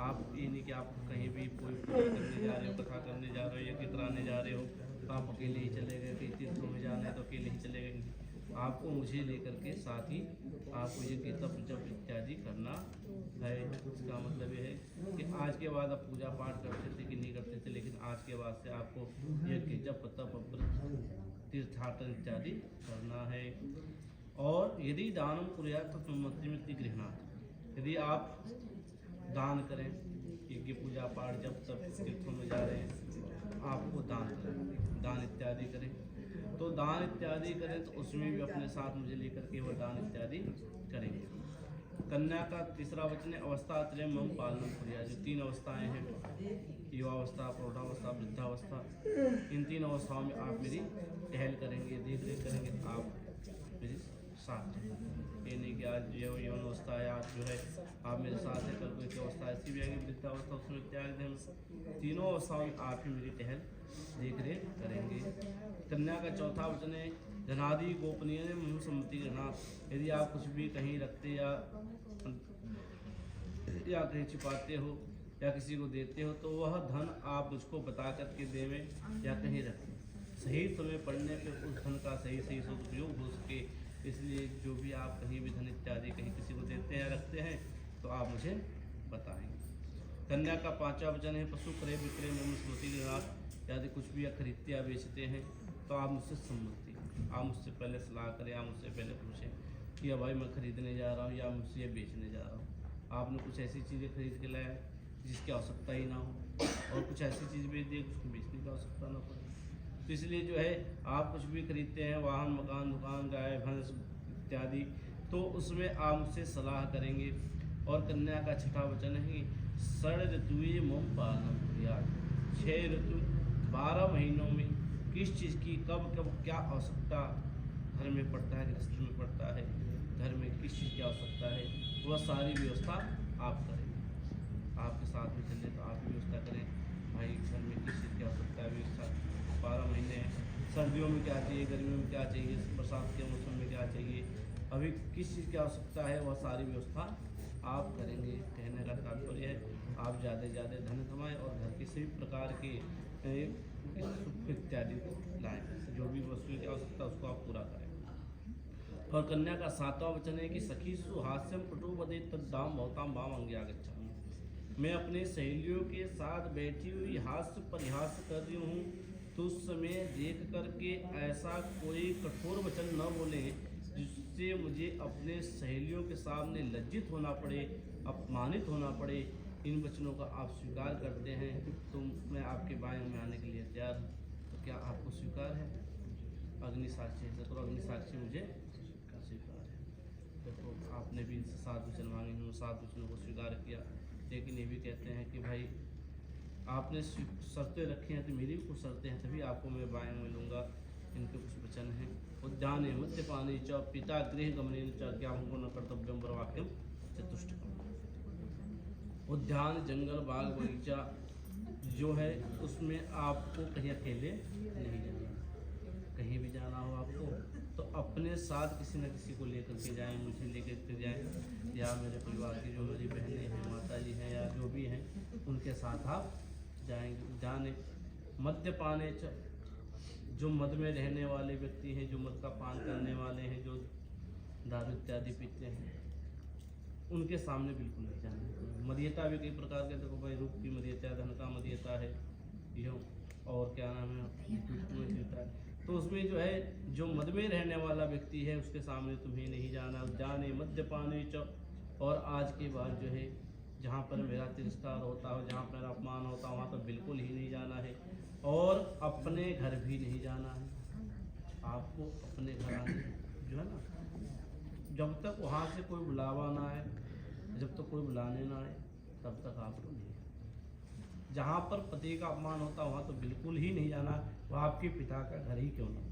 आप ये नहीं कि आप कहीं भी कोई पूजा करने जा रहे हो, कथा करने जा रहे हो, यज्ञ कराने जा रहे हो तो आप अकेले ही चले गए, कहीं तीर्थों में जाना है तो अकेले ही चले गए। आपको मुझे लेकर के साथ ही आपको यज्ञ तप जप इत्यादि करना है। इसका मतलब ये है कि आज के बाद आप पूजा पाठ करते थे कि नहीं करते थे, लेकिन आज के बाद से आपको यज्ञ जप तप तीर्थाटन इत्यादि करना है। और यदि दानम कुर्यात् तन्मन्त्रमिति गृह्णात्, यदि आप दान करें, यज्ञ पूजा पाठ जब तब तीर्थों में जा रहे हैं आपको दान करें, दान इत्यादि करें। तो दान इत्यादि करें तो उसमें भी अपने साथ मुझे लेकर के वो दान इत्यादि करेंगे। कन्या का तीसरा वचन है अवस्था त्रयं मम पालनम कुर्यात्। जो 3 अवस्थाएं हैं, युवावस्था, प्रौढ़ावस्था, वृद्धावस्था, इन 3 अवस्थाओं में आप मेरी टहल करेंगे, देख रेख करेंगे, आप मेरे साथ। ये नहीं कि आज जो यौन अवस्था है, आज जो है आप मेरे साथ है, कल कोई अवस्था ऐसी भी आएगी वृद्धावस्था, उसमें त्याग दें। तीनों अवस्थाओं में आप ही मेरी टहल देख रेख करेंगे। कन्या का चौथा वचन है धनादि गोपनीय मुझ सम्मति गृह्णात्। यदि आप कुछ भी कहीं रखते या कहीं छिपाते हो या किसी को देते हो तो वह धन आप मुझको बता करके देवें या कहीं रखें, सही समय पड़ने पर उस धन का सही सदुपयोग हो सके। इसलिए जो भी आप कहीं भी धन इत्यादि कहीं किसी को देते हैं रखते हैं तो आप मुझे बताएंगे। कन्या का 5वां वचन है पशु क्रय विक्रय में स्मृति गृह्णात्। यदि कुछ भी खरीदते या बेचते हैं तो आप मुझसे सम्मति, आप मुझसे पहले सलाह करें, आप मुझसे पहले पूछें कि भाई मैं खरीदने जा रहा हूँ या मुझसे ये बेचने जा रहा हूँ। आपने कुछ ऐसी चीज़ें खरीद के लाया जिसकी आवश्यकता ही ना हो और कुछ ऐसी चीज़ बेच दी जिसको बेचने की आवश्यकता ना पड़े। तो इसलिए जो है आप कुछ भी खरीदते हैं, वाहन, मकान, दुकान, गाय भैंस इत्यादि, तो उसमें आप मुझसे सलाह करेंगे। और कन्या का 6वां वचन है षड ऋतुए मम पालनम कुर्यात्। 6 ऋतु 12 महीनों में किस चीज़ की कब कब क्या आवश्यकता घर में पड़ता है, गृहस्थ में पड़ता है, घर में किस चीज़ की आवश्यकता है, वह सारी व्यवस्था आप करेंगे। आपके साथ में चले तो आप व्यवस्था करें, भाई घर में किस चीज़ की आवश्यकता है, व्यवस्था 12 महीने हैं, सर्दियों में क्या चाहिए, गर्मियों में क्या चाहिए, बरसात के मौसम में क्या चाहिए, अभी किस चीज़ की आवश्यकता है, वह सारी व्यवस्था आप करेंगे। कहने का तात्पर्य है आप ज़्यादा से ज़्यादा धन कमाएं और घर के सभी प्रकार के सुख इत्यादि को लाएँ, जो भी वस्तुओं की आवश्यकता उसको आप पूरा करें। और कन्या का 7वां वचन है कि सखी सुहास्यम पटु वदे तद्दाम भवताम भाम अंग्या गच्छामि। मैं अपने सहेलियों के साथ बैठी हुई हास्य परिहास कर रही हूँ तो उस समय देख करके ऐसा कोई कठोर वचन न बोले जिससे मुझे अपने सहेलियों के सामने लज्जित होना पड़े, अपमानित होना पड़े। इन वचनों का आप स्वीकार करते हैं तो मैं आपके बाएं में आने के लिए तैयार हूँ। तो क्या आपको स्वीकार है? अग्नि साक्षी है, तो अग्नि साक्षी मुझे स्वीकार है। तो आपने भी इनसे 7 वचन मांगे हैं, 7 वचनों को स्वीकार किया। लेकिन ये भी कहते हैं कि भाई आपने शर्तें रखी हैं तो मेरी भी कुछ शर्तें हैं, तभी आपको मैं बाएं में लूँगा। इनके कुछ वचन हैं उद्याने मद्यपाने च पिता गृह गमनेन च ज्ञापको न कर्तव्यम वरवाक्यम चतुष्टकम। उद्यान, जंगल, बाग, बगीचा जो है उसमें आपको कहीं अकेले नहीं जाना। कहीं भी जाना हो आपको तो अपने साथ किसी न किसी को लेकर के जाएं, मुझे लेकर के जाएं या मेरे परिवार की जो मेरी बहनें हैं, माता जी हैं या जो भी हैं उनके साथ आप जाएंगे। जाने मद्यपाने च, जो मद में रहने वाले व्यक्ति हैं, जो मद का पान करने वाले हैं, जो दारू इत्यादि पीते हैं, उनके सामने बिल्कुल नहीं जाना। मदीयता भी कई प्रकार के, देखो भाई रूप की मदीयता है, धन का मदीयता है, यो और क्या नाम है, तो उसमें जो है जो मद में रहने वाला व्यक्ति है उसके सामने तुम्हें नहीं जाना। जाने मद्यपाने च, और आज के बाद जो है जहाँ पर मेरा तिरस्कार होता हो, जहाँ पर अपमान होता हो वहाँ पर बिल्कुल ही नहीं जाना है। और अपने घर भी नहीं जाना है। आपको अपने घर आने जो है ना, जब तक वहाँ से कोई बुलावा ना आए, जब तक कोई बुलाने ना आए तब तक आपको नहीं। जहाँ पर पति का अपमान होता वहाँ तो बिल्कुल ही नहीं जाना, वह आपके पिता का घर ही क्यों ना।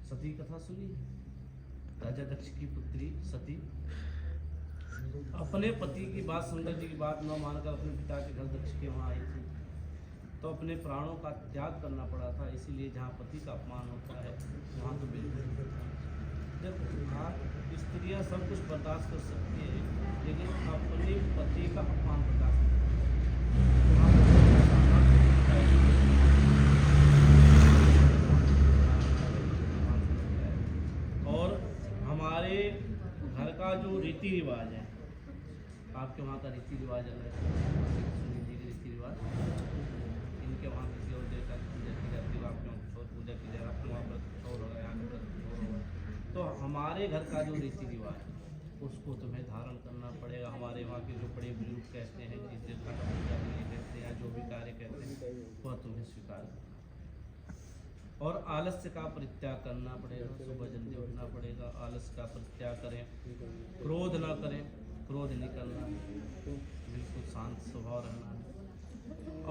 सती कथा सुनी, राजा दक्ष की पुत्री सती अपने पति की बात, शंकर जी की बात न मानकर अपने पिता के घर दक्ष के वहाँ आई थी, तो अपने प्राणों का त्याग करना पड़ा था। इसीलिए जहाँ पति का अपमान होता है वहाँ तो बिल्कुल। जब आप स्त्रियाँ सब कुछ बर्दाश्त कर सकती हैं लेकिन अपने पति का अपमान बर्दाश्त नहीं। आपके वहाँ का रीति रिवाज अलग है, सुनील जी के रीति रिवाज, इनके वहाँ किसी और देवता की पूजा की जाती है, आपके वहाँ कुछ और पूजा की जाएगी, आपके वहाँ व्रत कुछ और होगा, यहाँ का व्रत कुछ और होगा। तो हमारे घर का जो रीति रिवाज है उसको तुम्हें धारण करना पड़ेगा। हमारे वहाँ के जो बड़े बुजुर्ग कहते हैं, जिस देवता का पूजा के लिए कहते हैं या जो भी कार्य कहते हैं वह तुम्हें स्वीकार करना। और आलस्य का परित्याग करना पड़ेगा, सुबह जल्दी उठना पड़ेगा, आलस्य का परित्याग करें, क्रोध ना करें, क्रोध नहीं करना है, बिल्कुल शांत स्वभाव रहना है,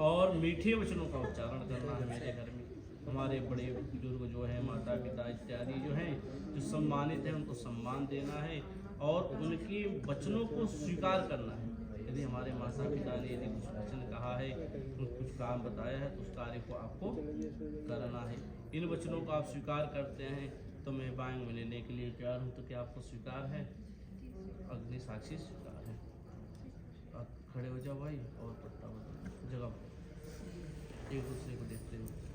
और मीठे वचनों का उच्चारण करना है। मेरे घर में हमारे बड़े बुजुर्ग जो हैं, माता पिता इत्यादि जो हैं, जो सम्मानित हैं, उनको सम्मान देना है और उनके वचनों को स्वीकार करना है। यदि हमारे माता पिता ने यदि कुछ वचन कहा है, कुछ काम बताया है, तो उस कार्य को आपको करना है। इन वचनों को आप स्वीकार करते हैं तो मैं बांग में लेने के लिए तैयार हूँ। तो क्या आपको स्वीकार है? अग्नि साक्षी स्वीकार है। आप खड़े हो जाओ भाई और पट्टा बदलो, जगह एक दूसरे को देखते हुए।